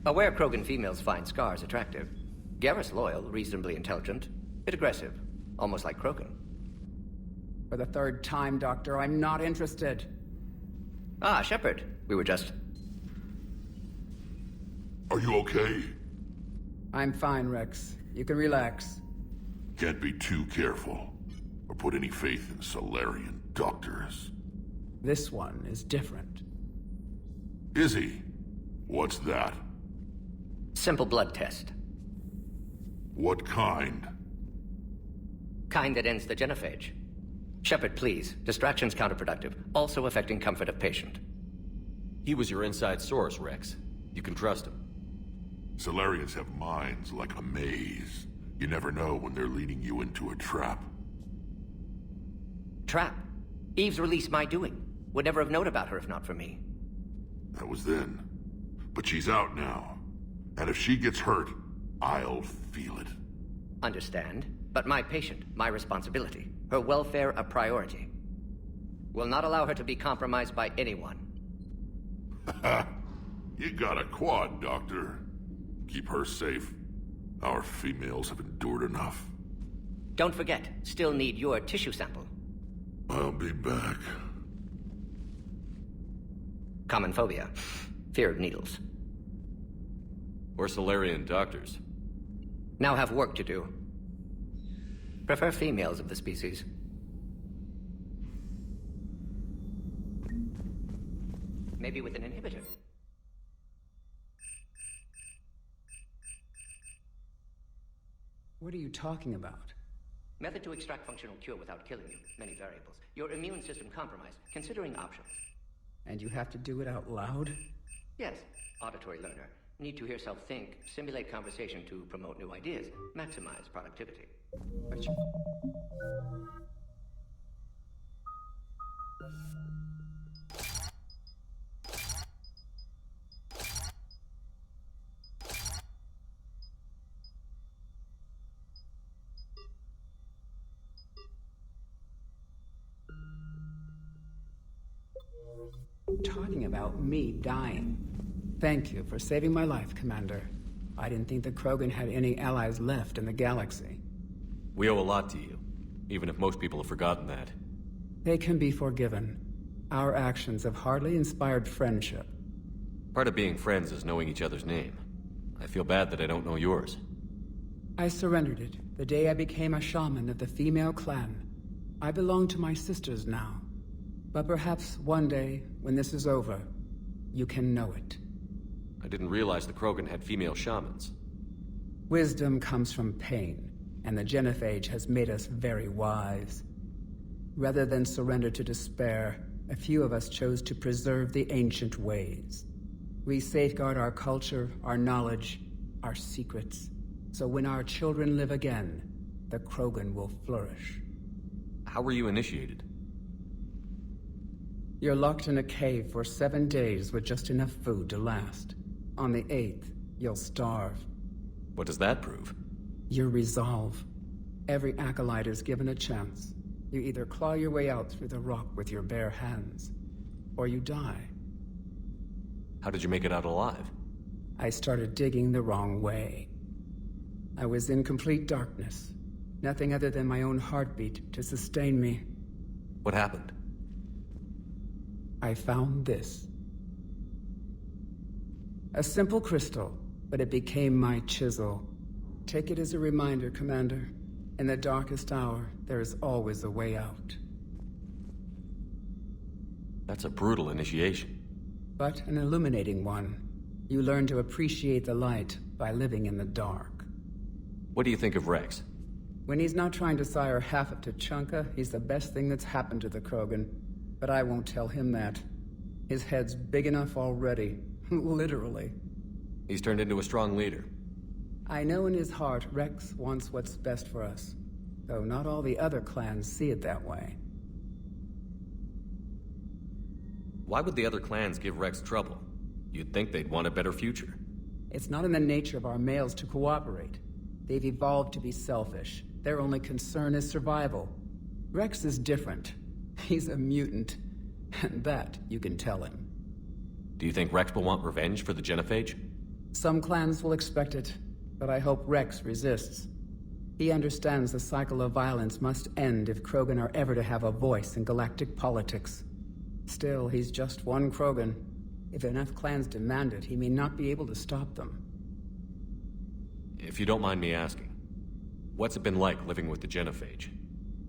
Aware Krogan females find scars attractive. Garrus loyal, reasonably intelligent, bit aggressive, almost like Krogan. For the third time, Doctor, I'm not interested. Ah, Shepard. We were just... Are you okay? I'm fine, Rex. You can relax. Can't be too careful, or put any faith in Solarian doctors. This one is different. Is he? What's that? Simple blood test. What kind? Kind that ends the genophage. Shepard, please. Distraction's counterproductive, also affecting comfort of patient. He was your inside source, Rex. You can trust him. Solarians have minds like a maze. You never know when they're leading you into a trap. Trap? Eve's release my doing. Would never have known about her if not for me. That was then. But she's out now. And if she gets hurt, I'll feel it. Understand. But my patient, my responsibility. Her welfare a priority. Will not allow her to be compromised by anyone. You got a quad, Doctor. Keep her safe. Our females have endured enough. Don't forget, still need your tissue sample. I'll be back. Common phobia. Fear of needles. Or Solarian doctors. Now have work to do. Prefer females of the species. Maybe with an inhibitor. What are you talking about? Method to extract functional cure without killing you. Many variables. Your immune system compromised. Considering options. And you have to do it out loud? Yes. Auditory learner. Need to hear self think. Simulate conversation to promote new ideas. Maximize productivity. But you... Talking about me dying. Thank you for saving my life, Commander. I didn't think the Krogan had any allies left in the galaxy. We owe a lot to you, even if most people have forgotten that. They can be forgiven. Our actions have hardly inspired friendship. Part of being friends is knowing each other's name. I feel bad that I don't know yours. I surrendered it the day I became a shaman of the female clan. I belong to my sisters now. But perhaps one day, when this is over, you can know it. I didn't realize the Krogan had female shamans. Wisdom comes from pain, and the genophage has made us very wise. Rather than surrender to despair, a few of us chose to preserve the ancient ways. We safeguard our culture, our knowledge, our secrets, so when our children live again, the Krogan will flourish. How were you initiated? You're locked in a cave for 7 days with just enough food to last. On the 8th, you'll starve. What does that prove? Your resolve. Every acolyte is given a chance. You either claw your way out through the rock with your bare hands, or you die. How did you make it out alive? I started digging the wrong way. I was in complete darkness. Nothing other than my own heartbeat to sustain me. What happened? I found this. A simple crystal, but it became my chisel. Take it as a reminder, Commander. In the darkest hour, there is always a way out. That's a brutal initiation. But an illuminating one. You learn to appreciate the light by living in the dark. What do you think of Rex? When he's not trying to sire half of Tuchanka, he's the best thing that's happened to the Krogan. But I won't tell him that. His head's big enough already. Literally. He's turned into a strong leader. I know in his heart Rex wants what's best for us. Though not all the other clans see it that way. Why would the other clans give Rex trouble? You'd think they'd want a better future. It's not in the nature of our males to cooperate. They've evolved to be selfish. Their only concern is survival. Rex is different. He's a mutant. And that you can tell him. Do you think Rex will want revenge for the genophage? Some clans will expect it, but I hope Rex resists. He understands the cycle of violence must end if Krogan are ever to have a voice in galactic politics. Still, he's just one Krogan. If enough clans demand it, he may not be able to stop them. If you don't mind me asking, what's it been like living with the genophage?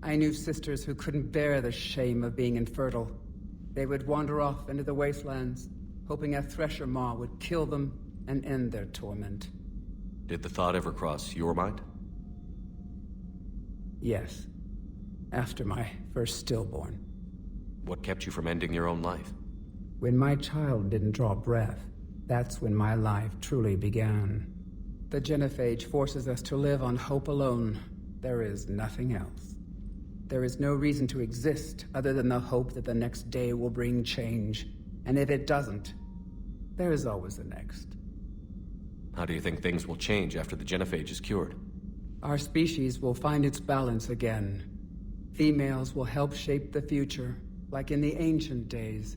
I knew sisters who couldn't bear the shame of being infertile. They would wander off into the wastelands, hoping a thresher maw would kill them and end their torment. Did the thought ever cross your mind? Yes. After my first stillborn. What kept you from ending your own life? When my child didn't draw breath, that's when my life truly began. The genophage forces us to live on hope alone. There is nothing else. There is no reason to exist other than the hope that the next day will bring change. And if it doesn't, there is always the next. How do you think things will change after the genophage is cured? Our species will find its balance again. Females will help shape the future, like in the ancient days,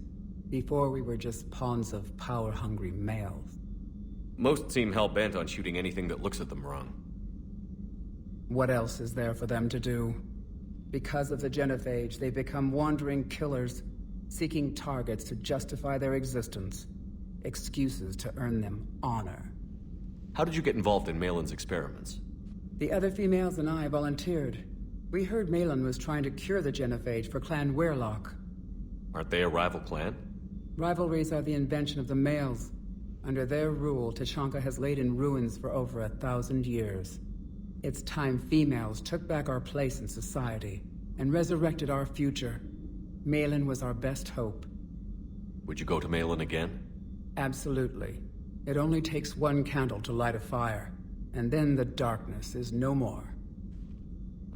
before we were just pawns of power-hungry males. Most seem hell-bent on shooting anything that looks at them wrong. What else is there for them to do? Because of the genophage, they become wandering killers, seeking targets to justify their existence, excuses to earn them honor. How did you get involved in Malin's experiments? The other females and I volunteered. We heard Malin was trying to cure the genophage for Clan Weirlock. Aren't they a rival clan? Rivalries are the invention of the males. Under their rule, Tuchanka has laid in ruins for over 1,000 years. It's time females took back our place in society and resurrected our future. Malin was our best hope. Would you go to Malin again? Absolutely. It only takes one candle to light a fire, and then the darkness is no more.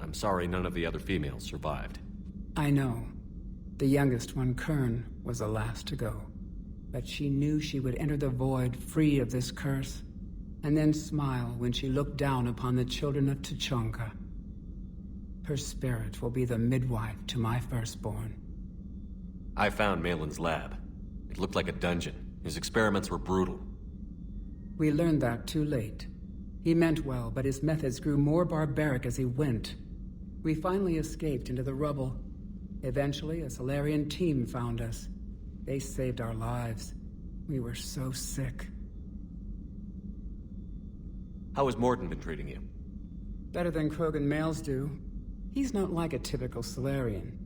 I'm sorry none of the other females survived. I know. The youngest one, Kern, was the last to go. But she knew she would enter the void free of this curse, and then smile when she looked down upon the children of Tuchanka. Her spirit will be the midwife to my firstborn. I found Malin's lab. It looked like a dungeon. His experiments were brutal. We learned that too late. He meant well, but his methods grew more barbaric as he went. We finally escaped into the rubble. Eventually, a Solarian team found us. They saved our lives. We were so sick. How has Morden been treating you? Better than Krogan males do. He's not like a typical Solarian.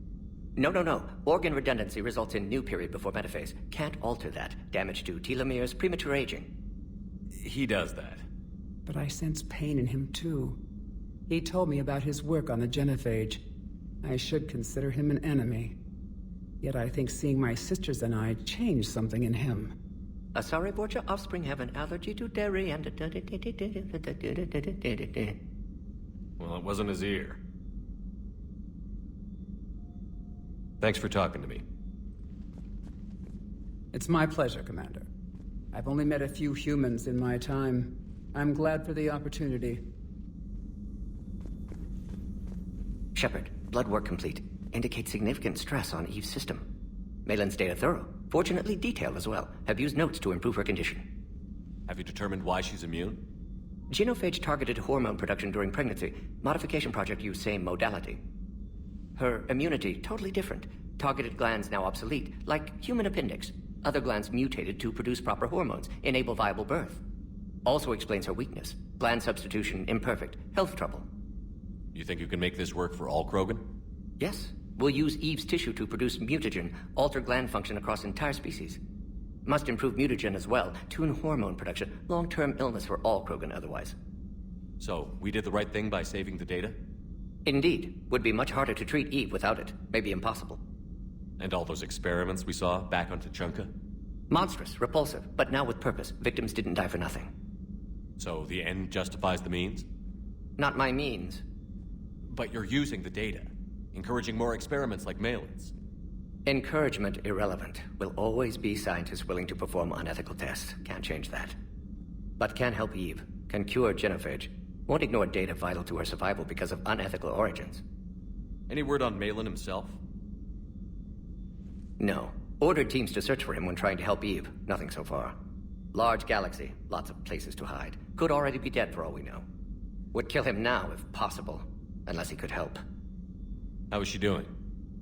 No. Organ redundancy results in new period before metaphase. Can't alter that. Damage to telomeres, premature aging. He does that. But I sense pain in him too. He told me about his work on the genophage. I should consider him an enemy. Yet I think seeing my sisters and I changed something in him. Sorry, Borgia, offspring have an allergy to dairy and... Well, it wasn't his ear. Thanks for talking to me. It's my pleasure, Commander. I've only met a few humans in my time. I'm glad for the opportunity. Shepard, blood work complete. Indicates significant stress on Eve's system. Malin's data thorough. Fortunately detailed as well. Have used notes to improve her condition. Have you determined why she's immune? Genophage targeted hormone production during pregnancy. Modification project used same modality. Her immunity totally different. Targeted glands now obsolete, like human appendix. Other glands mutated to produce proper hormones, enable viable birth. Also explains her weakness. Gland substitution imperfect. Health trouble. You think you can make this work for all Krogan? Yes. We'll use Eve's tissue to produce mutagen, alter gland function across entire species. Must improve mutagen as well, tune hormone production, long-term illness for all Krogan otherwise. So, we did the right thing by saving the data? Indeed. Would be much harder to treat Eve without it. Maybe impossible. And all those experiments we saw back on Tuchanka? Monstrous, repulsive, but now with purpose. Victims didn't die for nothing. So the end justifies the means? Not my means. But you're using the data, encouraging more experiments like Malin's. Encouragement irrelevant. Will always be scientists willing to perform unethical tests. Can't change that. But can help Eve. Can cure genophage. Won't ignore data vital to her survival because of unethical origins. Any word on Malin himself? No. Ordered teams to search for him when trying to help Eve. Nothing so far. Large galaxy, lots of places to hide. Could already be dead for all we know. Would kill him now if possible, unless he could help. How is she doing?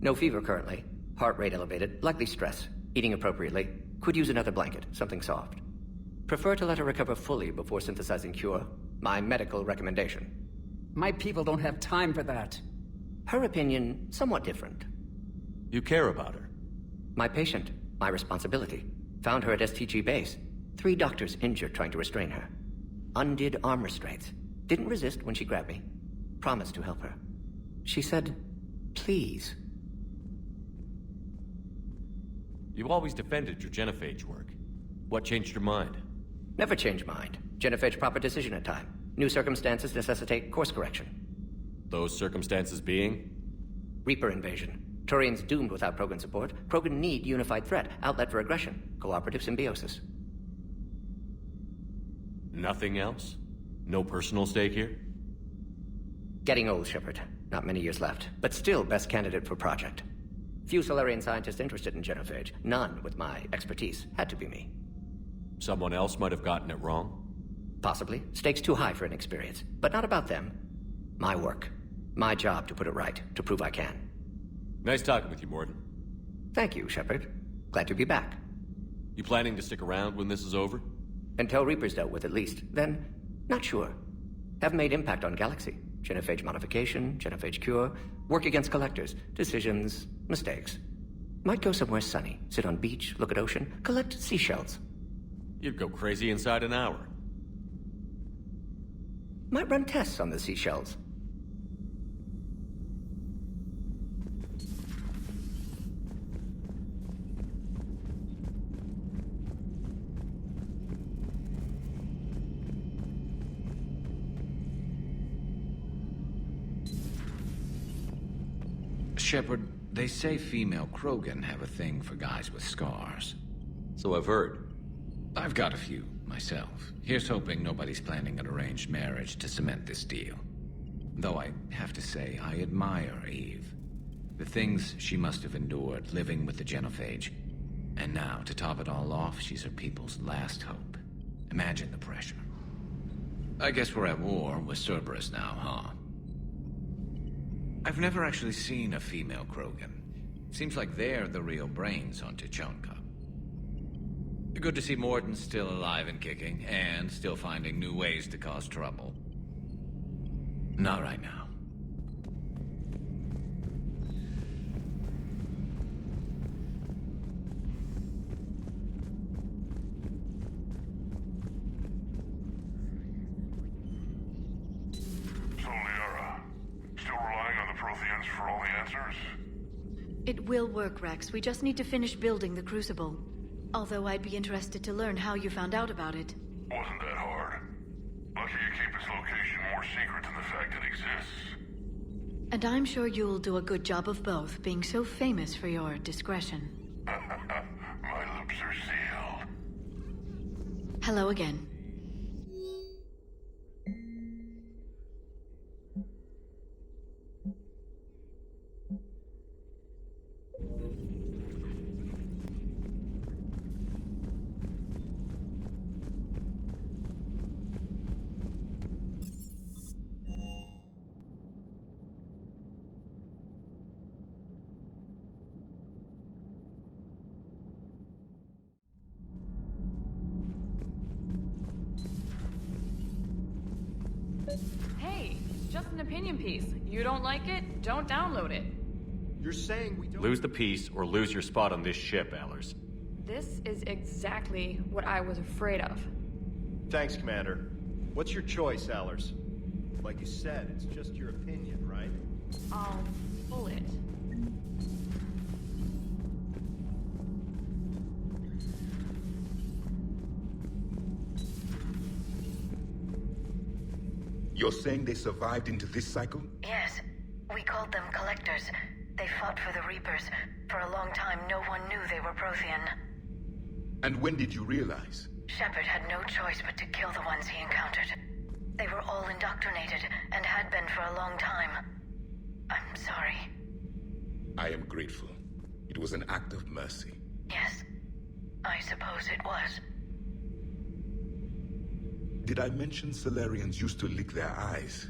No fever currently. Heart rate elevated, likely stress. Eating appropriately. Could use another blanket, something soft. Prefer to let her recover fully before synthesizing cure. My medical recommendation. My people don't have time for that. Her opinion, somewhat different. You care about her. My patient, my responsibility. Found her at STG base. 3 doctors injured trying to restrain her. Undid arm restraints. Didn't resist when she grabbed me. Promised to help her. She said, please. You always defended your genophage work. What changed your mind? Never change mind. Genophage proper decision at time. New circumstances necessitate course correction. Those circumstances being? Reaper invasion. Turians doomed without Krogan support. Krogan need unified threat, outlet for aggression, cooperative symbiosis. Nothing else? No personal stake here? Getting old, Shepard. Not many years left, but still best candidate for project. Few Solarian scientists interested in genophage. None with my expertise. Had to be me. Someone else might have gotten it wrong? Possibly. Stakes too high for inexperience. But not about them. My work. My job to put it right, to prove I can. Nice talking with you, Morden. Thank you, Shepard. Glad to be back. You planning to stick around when this is over? Until Reaper's dealt with, at least. Then, not sure. Have made impact on Galaxy. Genophage modification, genophage cure, work against collectors, decisions, mistakes. Might go somewhere sunny, sit on beach, look at ocean, collect seashells. You'd go crazy inside an hour. Might run tests on the seashells. Shepard, they say female Krogan have a thing for guys with scars. So I've heard. I've got a few, myself. Here's hoping nobody's planning an arranged marriage to cement this deal. Though I have to say, I admire Eve. The things she must have endured living with the genophage. And now, to top it all off, she's her people's last hope. Imagine the pressure. I guess we're at war with Cerberus now, huh? I've never actually seen a female Krogan. Seems like they're the real brains on Tuchanka. Good to see Morden still alive and kicking, and still finding new ways to cause trouble. Not right now. It will work, Rex. We just need to finish building the Crucible. Although I'd be interested to learn how you found out about it. Wasn't that hard. Lucky you keep its location more secret than the fact it exists. And I'm sure you'll do a good job of both, being so famous for your discretion. My lips are sealed. Hello again. Hey, it's just an opinion piece. You don't like it? Don't download it. You're saying we don't... Lose the piece or lose your spot on this ship, Allers. This is exactly what I was afraid of. Thanks, Commander. What's your choice, Allers? Like you said, it's just your opinion, right? I'll pull it. You're saying they survived into this cycle? Yes. We called them Collectors. They fought for the Reapers. For a long time, no one knew they were Prothean. And when did you realize? Shepard had no choice but to kill the ones he encountered. They were all indoctrinated, and had been for a long time. I'm sorry. I am grateful. It was an act of mercy. Yes, I suppose it was. Did I mention Salarians used to lick their eyes?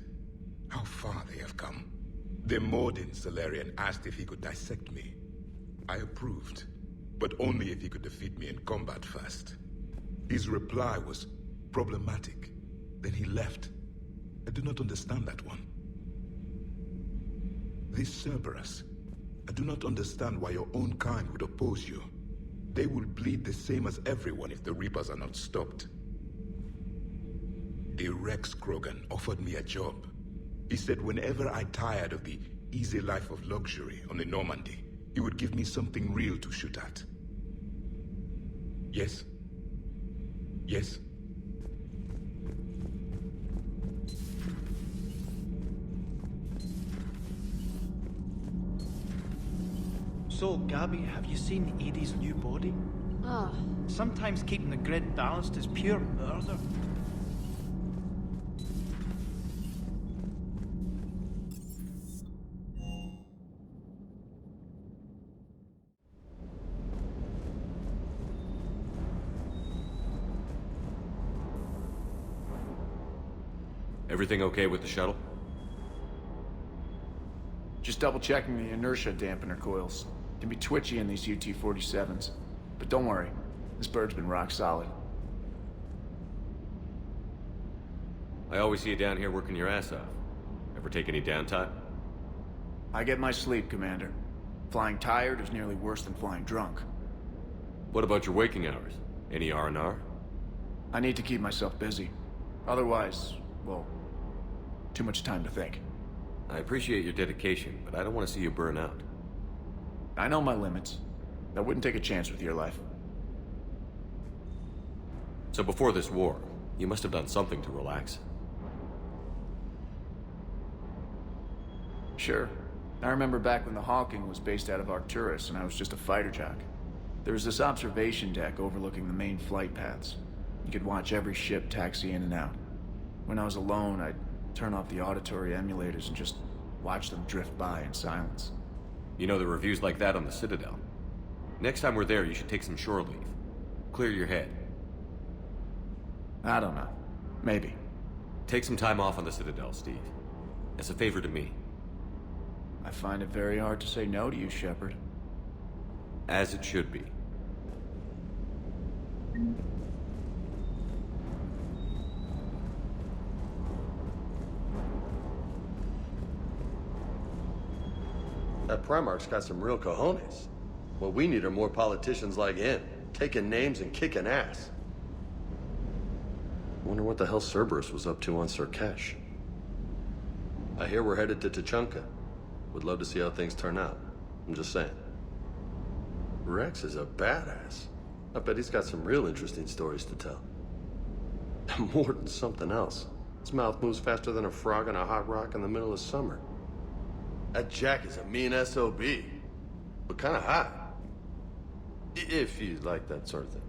How far they have come. The Mordin Salarian asked if he could dissect me. I approved, but only if he could defeat me in combat first. His reply was problematic. Then he left. I do not understand that one. This Cerberus, I do not understand why your own kind would oppose you. They will bleed the same as everyone if the Reapers are not stopped. The Rex Krogan offered me a job. He said whenever I tired of the easy life of luxury on the Normandy, he would give me something real to shoot at. Yes? Yes? So, Gabby, have you seen Edie's new body? Oh, Sometimes keeping the grid balanced is pure murder. Everything okay with the shuttle? Just double checking the inertia dampener coils. Can be twitchy in these UT-47s. But don't worry, this bird's been rock solid. I always see you down here working your ass off. Ever take any downtime? I get my sleep, Commander. Flying tired is nearly worse than flying drunk. What about your waking hours? Any R&R? I need to keep myself busy. Otherwise, well, too much time to think. I appreciate your dedication, but I don't want to see you burn out. I know my limits. I wouldn't take a chance with your life. So before this war, you must have done something to relax. Sure. I remember back when the Hawking was based out of Arcturus and I was just a fighter jock. There was this observation deck overlooking the main flight paths. You could watch every ship taxi in and out. When I was alone, I'd turn off the auditory emulators and just watch them drift by in silence. You know, the reviews like that on the Citadel. Next time we're there, you should take some shore leave. Clear your head. I don't know. Maybe. Take some time off on the Citadel, Steve. As a favor to me. I find it very hard to say no to you, Shepard. As it should be. That Primarch's got some real cojones. What we need are more politicians like him, taking names and kicking ass. Wonder what the hell Cerberus was up to on Surkesh. I hear we're headed to Tuchanka. Would love to see how things turn out. I'm just saying. Rex is a badass. I bet he's got some real interesting stories to tell. More than something else. His mouth moves faster than a frog on a hot rock in the middle of summer. That Jack is a mean SOB, but kind of hot. If you like that sort of thing.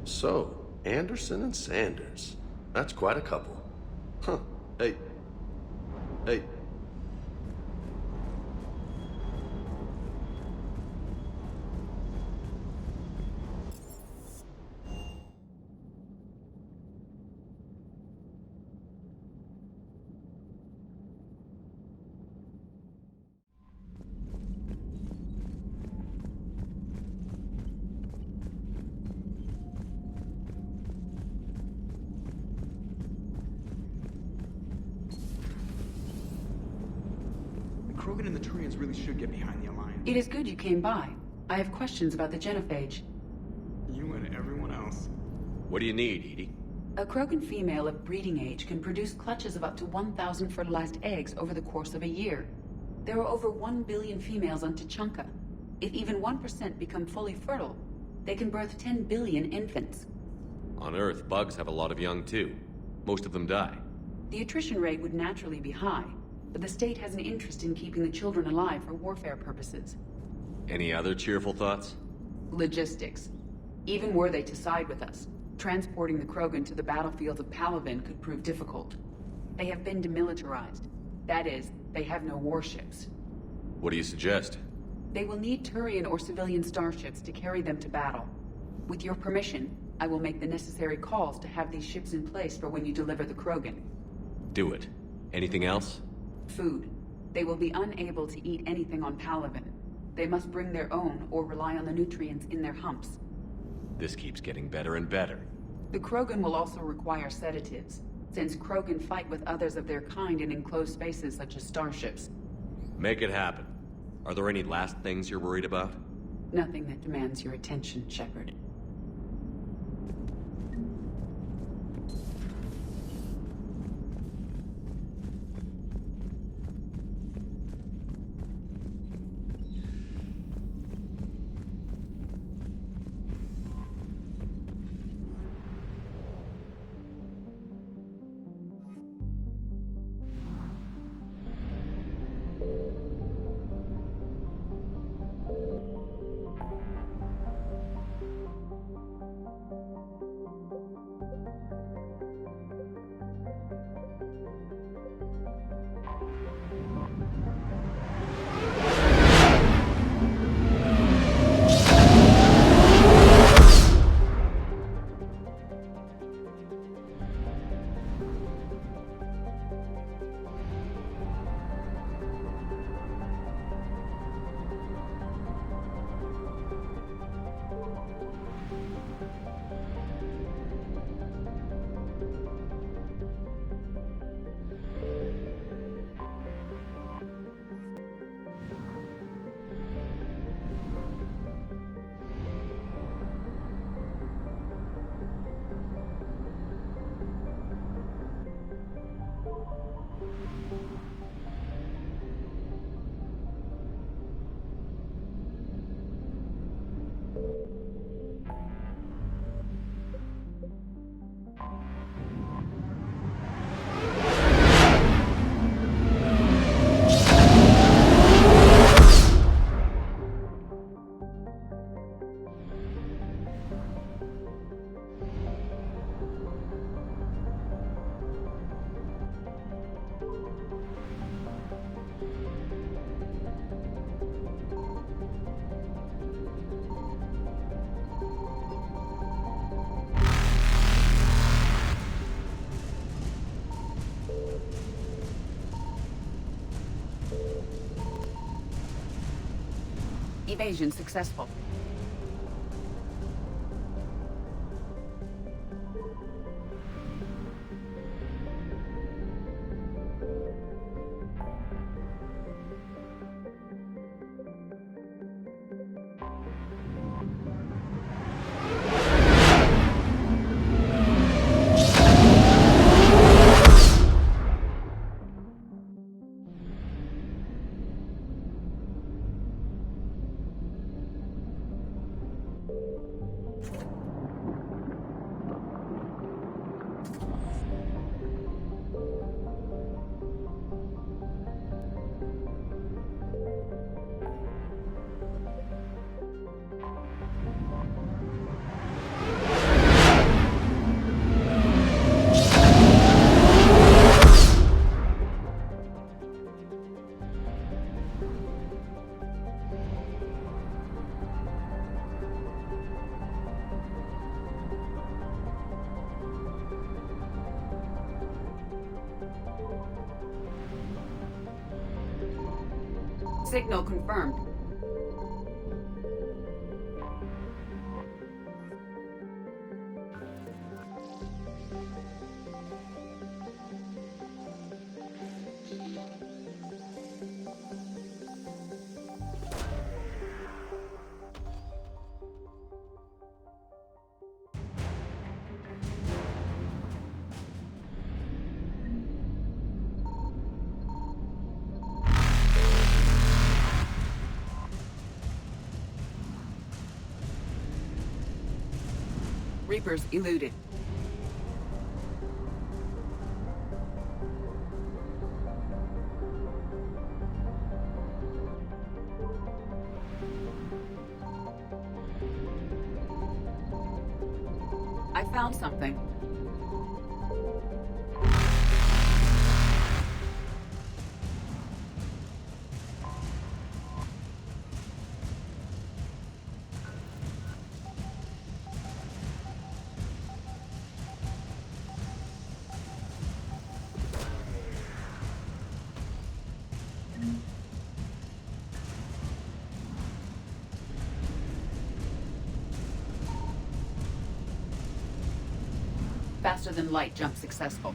So, Anderson and Sanders. That's quite a couple. Huh. Hey. Krogan and the Turians really should get behind the Alliance. It is good you came by. I have questions about the genophage. You and everyone else. What do you need, Edie? A Krogan female of breeding age can produce clutches of up to 1,000 fertilized eggs over the course of a year. There are over 1 billion females on Tuchanka. If even 1% become fully fertile, they can birth 10 billion infants. On Earth, bugs have a lot of young too. Most of them die. The attrition rate would naturally be high, but the state has an interest in keeping the children alive for warfare purposes. Any other cheerful thoughts? Logistics. Even were they to side with us, transporting the Krogan to the battlefields of Palaven could prove difficult. They have been demilitarized. That is, they have no warships. What do you suggest? They will need Turian or civilian starships to carry them to battle. With your permission, I will make the necessary calls to have these ships in place for when you deliver the Krogan. Do it. Anything else? Food. They will be unable to eat anything on Palaven. They must bring their own or rely on the nutrients in their humps. This keeps getting better and better. The Krogan will also require sedatives, since Krogan fight with others of their kind in enclosed spaces such as starships. Make it happen. Are there any last things you're worried about? Nothing that demands your attention, Shepard. Evasion successful. Signal confirmed. Reapers eluded. I found something. Faster than light jump successful.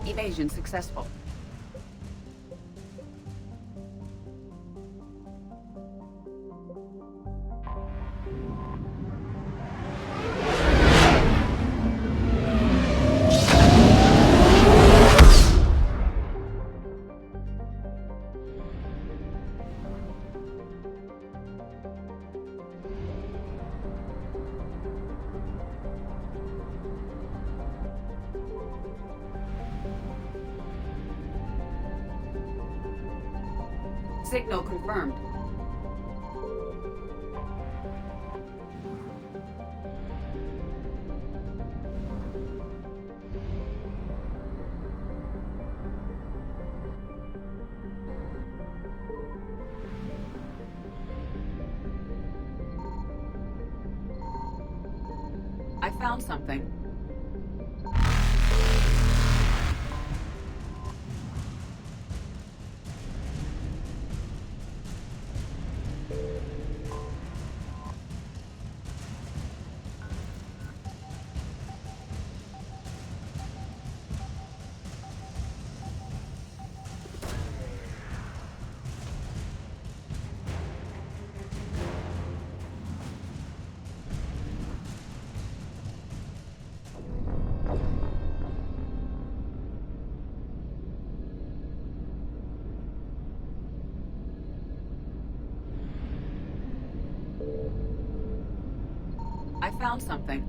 Evasion successful. Signal confirmed. I found something. I found something.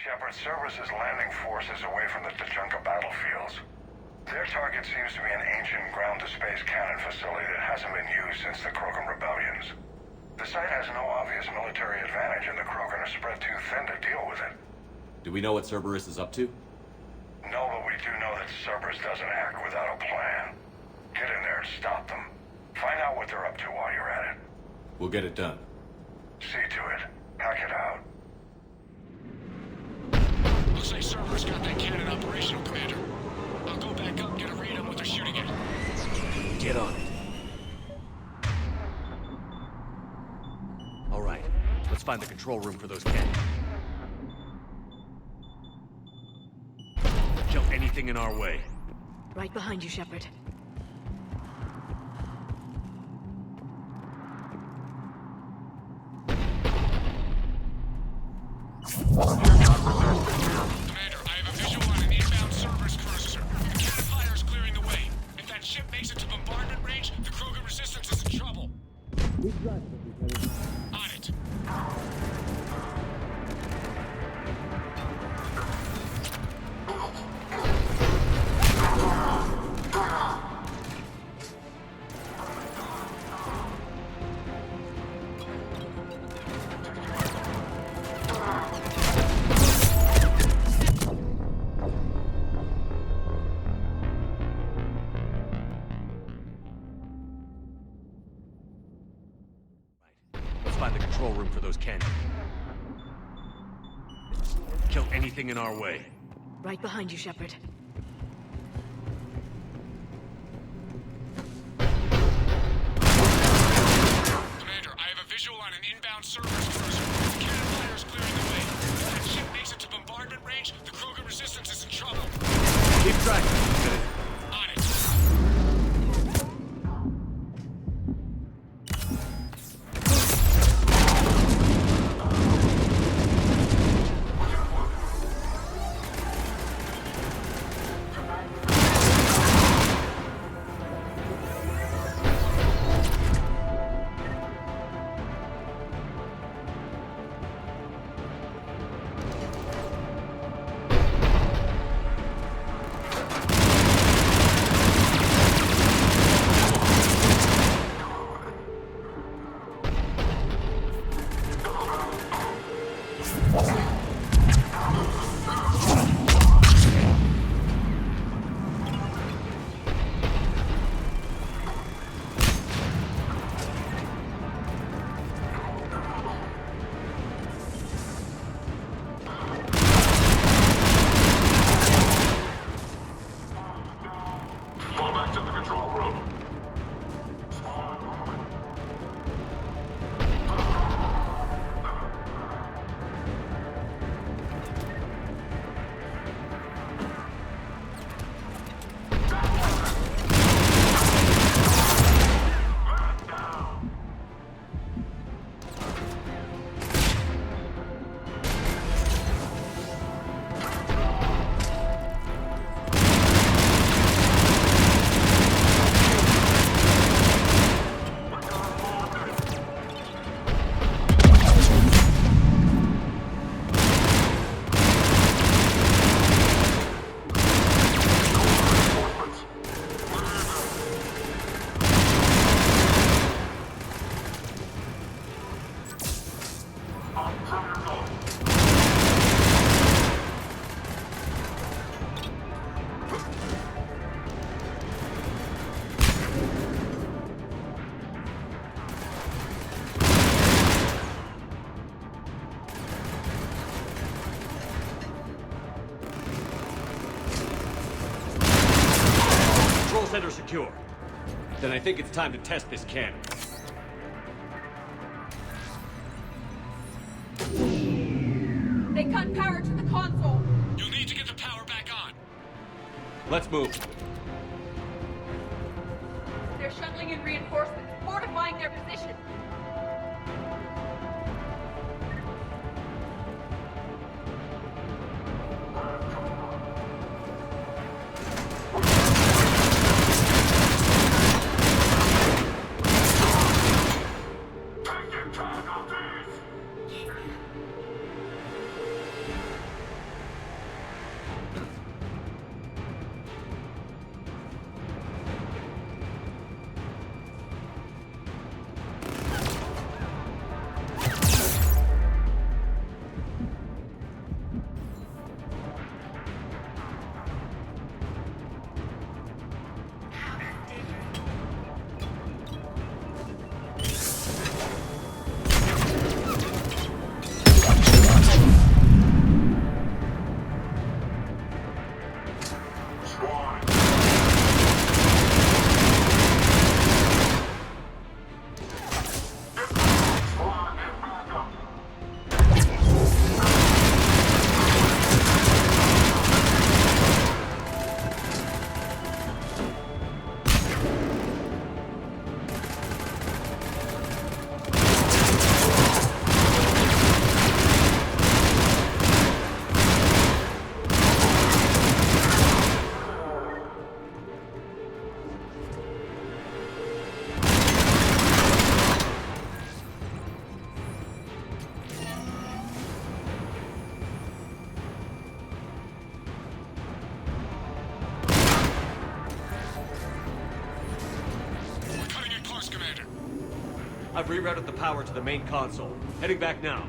Shepard, Cerberus' landing force is away from the Tachanka battlefields. Their target seems to be an ancient ground-to-space cannon facility that hasn't been used since the Krogan rebellions. The site has no obvious military advantage, and the Krogan are spread too thin to deal with it. Do we know what Cerberus is up to? No, but we do know that Cerberus doesn't act without a plan. Get in there and stop them. Find out what they're up to while you're at it. We'll get it done. See to it. Hack it out. Looks like Cerberus got that cannon operational, Commander. I'll go back up and get a read on what they're shooting at. Get on it. All right, let's find the control room for those cannons. Jump anything in our way. Right behind you, Shepard. Commander, I have a visual on an inbound Cerberus cruiser. The cannon fire is clearing the way. If that ship makes it to bombardment range, the Krogan resistance is in trouble. On it. those cannons. Kill anything in our way. Right behind you, Shepard. Commander, I have a visual on an inbound service cruiser. The cannon fire is clearing the way. If that ship makes it to bombardment range, the Krogan resistance is in trouble. Keep tracking, Lieutenant. On it. Center secure. Then I think it's time to test this cannon. They cut power to the console. You'll need to get the power back on. Let's move. They're shuttling in reinforcements, fortifying their position. I've rerouted the power to the main console. Heading back now.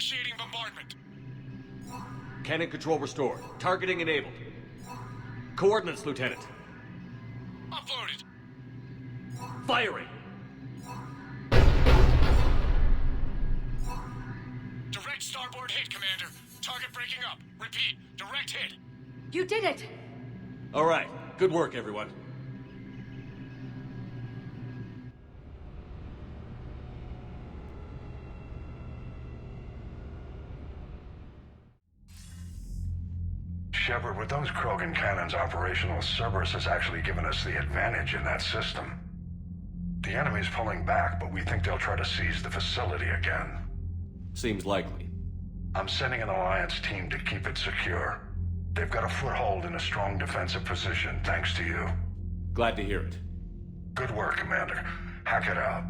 Initiating bombardment. Cannon control restored. Targeting enabled. Coordinates, Lieutenant. Uploaded. Firing! Direct starboard hit, Commander. Target breaking up. Repeat, direct hit. You did it! All right. Good work, everyone. Shepard, with those Krogan cannons operational, Cerberus has actually given us the advantage in that system. The enemy's pulling back, but we think they'll try to seize the facility again. Seems likely. I'm sending an Alliance team to keep it secure. They've got a foothold in a strong defensive position, thanks to you. Glad to hear it. Good work, Commander. Hack it out.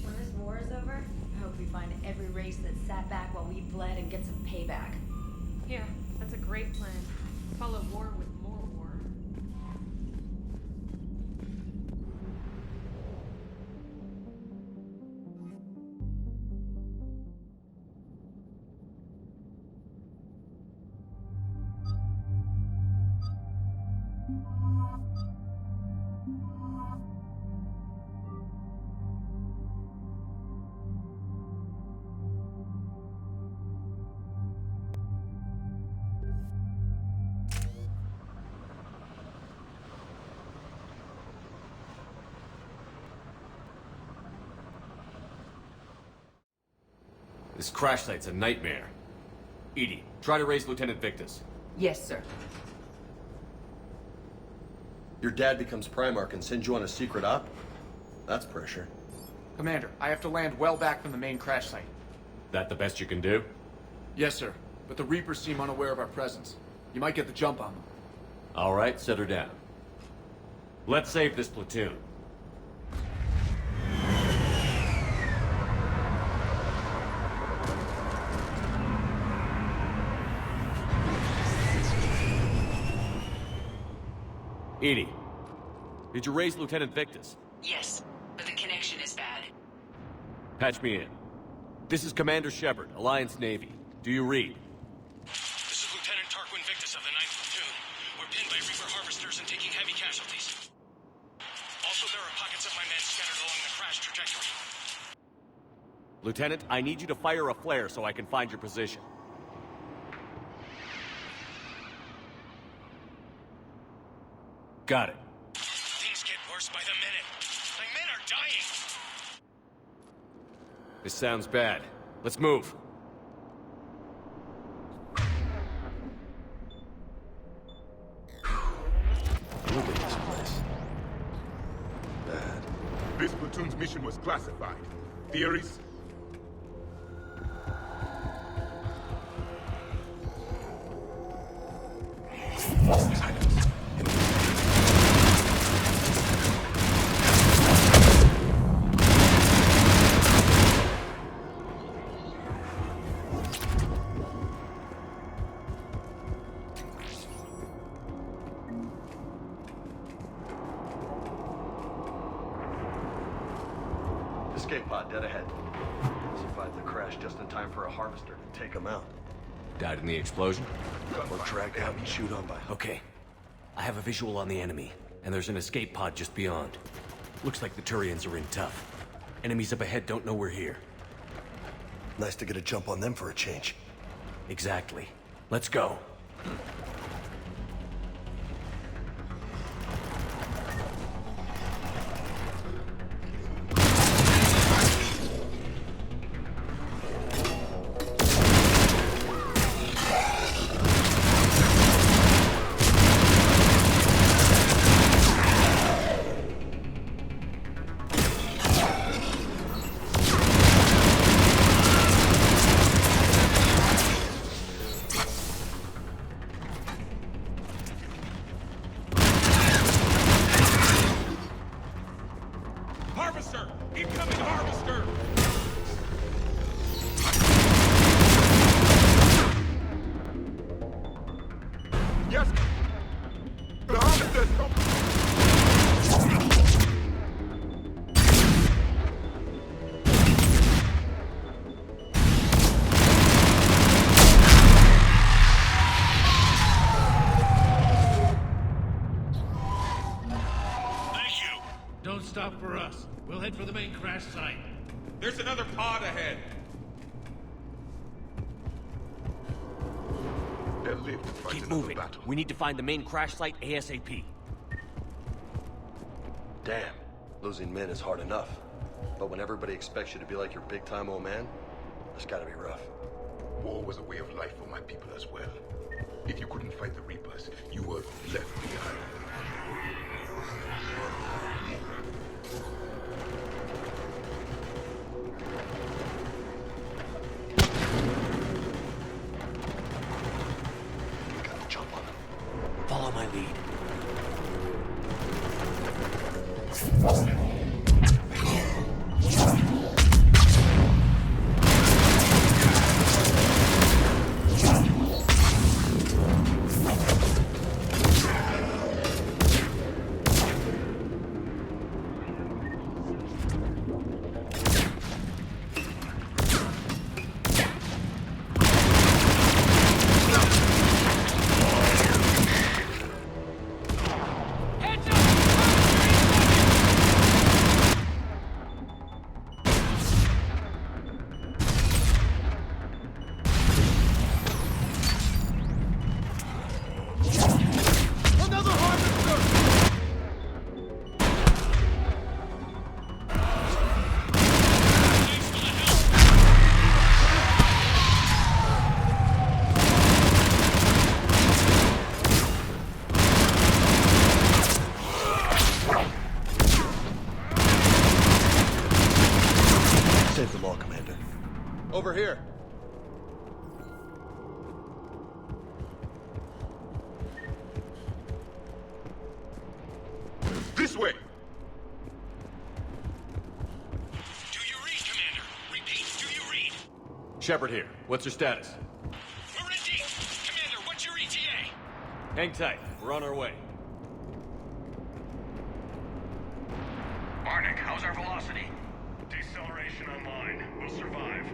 When this war is over, I hope we find every race that sat back while we bled and get some payback. Yeah, that's a great plan. Follow war with more war. This crash site's a nightmare. EDI, try to raise Lieutenant Victus. Yes, sir. Your dad becomes Primarch and sends you on a secret op? That's pressure. Commander, I have to land well back from the main crash site. That the best you can do? Yes, sir. But the Reapers seem unaware of our presence. You might get the jump on them. All right, set her down. Let's save this platoon. EDI, did you raise Lieutenant Victus? Yes, but the connection is bad. Patch me in. This is Commander Shepard, Alliance Navy. Do you read? This is Lieutenant Tarquin Victus of the 9th Platoon. We're pinned by Reaper harvesters and taking heavy casualties. Also, there are pockets of my men scattered along the crash trajectory. Lieutenant, I need you to fire a flare so I can find your position. Got it. Things get worse by the minute. My men are dying. This sounds bad. Let's move. Look at this place. Bad. This platoon's mission was classified. Theories? Escape pod dead ahead. Survived the crash just in time for a harvester to take him out. Died in the explosion? Or dragged out and chewed on by. Okay. I have a visual on the enemy, and there's an escape pod just beyond. Looks like the Turians are in tough. Enemies up ahead don't know we're here. Nice to get a jump on them for a change. Exactly. Let's go. crash site. There's another pod ahead. They'll live to fight Keep another moving. battle. We need to find the main crash site ASAP. Damn, losing men is hard enough. But when everybody expects you to be like your big-time old man, it's gotta be rough. War was a way of life for my people as well. If you couldn't fight the Reapers, you were left behind. Gotta jump on them. Follow my lead. Save them all, Commander. Over here. This way! Do you read, Commander? Repeat, do you read? Shepard here. What's your status? We're in deep. Commander, what's your ETA? Hang tight. We're on our way. Barnick, how's our velocity? Deceleration online. We'll survive.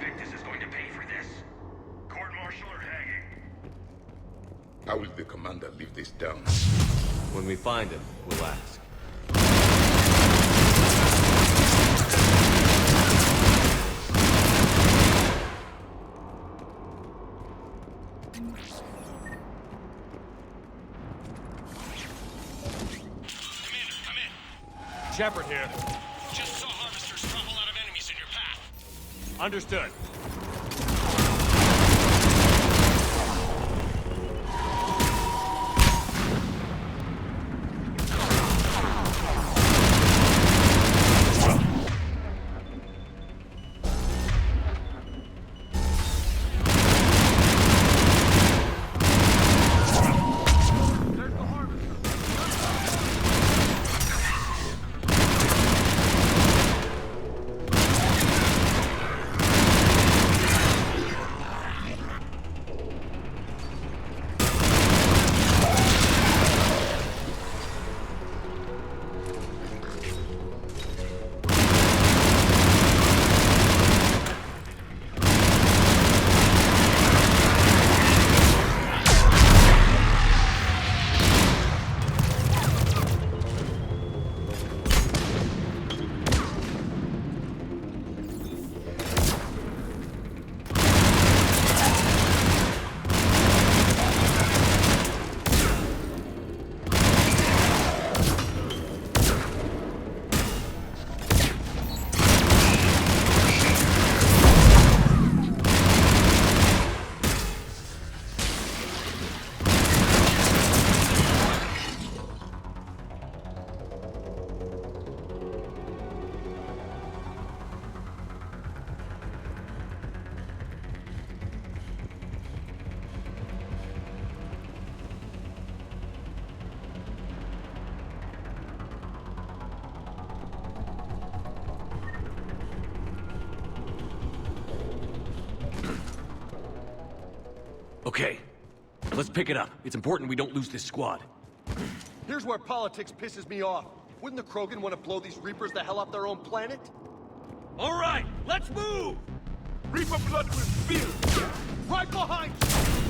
Victus is going to pay for this. Court-martial or hanging? How will the commander live this down? When we find him, we'll ask. Commander, come in. Shepard here. Just saw harvesters drop a lot of enemies in your path. Understood. Okay, let's pick it up. It's important we don't lose this squad. Here's where politics pisses me off. Wouldn't the Krogan want to blow these Reapers the hell off their own planet? All right, let's move! Reaper blood will spill! Right behind you!